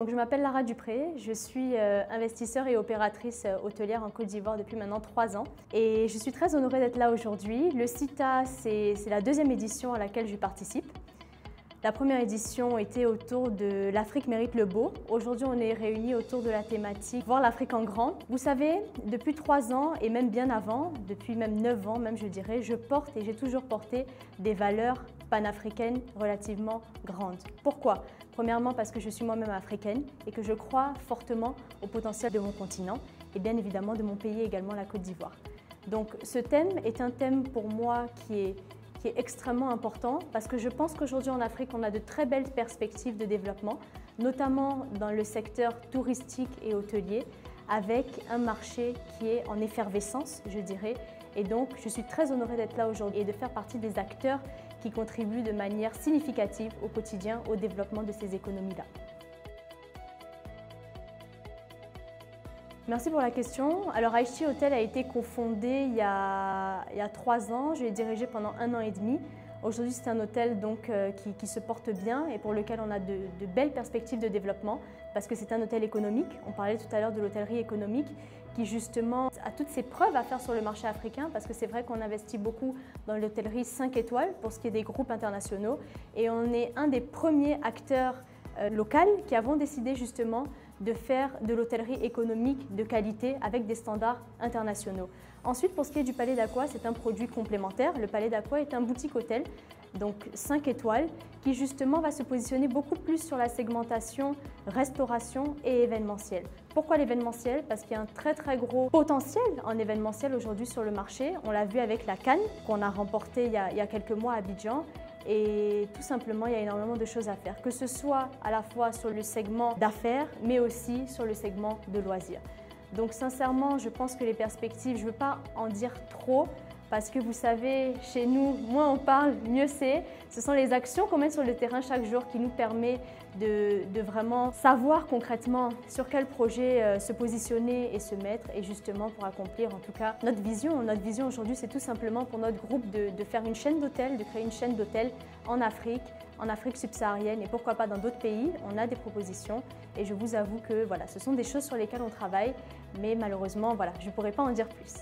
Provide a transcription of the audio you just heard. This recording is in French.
Donc, je m'appelle Lara Dupré, je suis investisseur et opératrice hôtelière en Côte d'Ivoire depuis maintenant 3 ans et je suis très honorée d'être là aujourd'hui. Le CITA, c'est la deuxième édition à laquelle je participe. La première édition était autour de l'Afrique mérite le beau. Aujourd'hui, on est réunis autour de la thématique Voir l'Afrique en grand. Vous savez, depuis 3 ans et même bien avant, depuis même 9 ans même je dirais, je porte et j'ai toujours porté des valeurs panafricaines relativement grandes. Pourquoi? Premièrement parce que je suis moi-même africaine et que je crois fortement au potentiel de mon continent et bien évidemment de mon pays également, la Côte d'Ivoire. Donc ce thème est un thème pour moi qui est extrêmement important parce que je pense qu'aujourd'hui en Afrique, on a de très belles perspectives de développement, notamment dans le secteur touristique et hôtelier, avec un marché qui est en effervescence, je dirais. Et donc, je suis très honorée d'être là aujourd'hui et de faire partie des acteurs qui contribuent de manière significative au quotidien au développement de ces économies-là. Merci pour la question. Alors, Aichi Hotel a été cofondé il y a 3 ans. Je l'ai dirigé pendant 1 an et demi. Aujourd'hui, c'est un hôtel donc, qui se porte bien et pour lequel on a de belles perspectives de développement parce que c'est un hôtel économique. On parlait tout à l'heure de l'hôtellerie économique qui justement a toutes ses preuves à faire sur le marché africain parce que c'est vrai qu'on investit beaucoup dans l'hôtellerie 5 étoiles pour ce qui est des groupes internationaux et on est un des premiers acteurs locaux qui avons décidé justement de faire de l'hôtellerie économique de qualité avec des standards internationaux. Ensuite, pour ce qui est du Palais d'Aqua, c'est un produit complémentaire. Le Palais d'Aqua est un boutique hôtel, donc 5 étoiles, qui justement va se positionner beaucoup plus sur la segmentation restauration et événementiel. Pourquoi l'événementiel? Parce qu'il y a un très gros potentiel en événementiel aujourd'hui sur le marché. On l'a vu avec la Cannes qu'on a remportée il y a quelques mois à Abidjan. Et tout simplement, il y a énormément de choses à faire, que ce soit à la fois sur le segment d'affaires, mais aussi sur le segment de loisirs. Donc sincèrement, je pense que les perspectives, je ne veux pas en dire trop, parce que vous savez, chez nous, moins on parle, mieux c'est. Ce sont les actions qu'on mène sur le terrain chaque jour qui nous permet de vraiment savoir concrètement sur quel projet se positionner et se mettre et justement pour accomplir en tout cas notre vision. Notre vision aujourd'hui, c'est tout simplement pour notre groupe de faire une chaîne d'hôtels, de créer une chaîne d'hôtels en Afrique subsaharienne et pourquoi pas dans d'autres pays. On a des propositions et je vous avoue que voilà, ce sont des choses sur lesquelles on travaille, mais malheureusement, voilà, je ne pourrais pas en dire plus.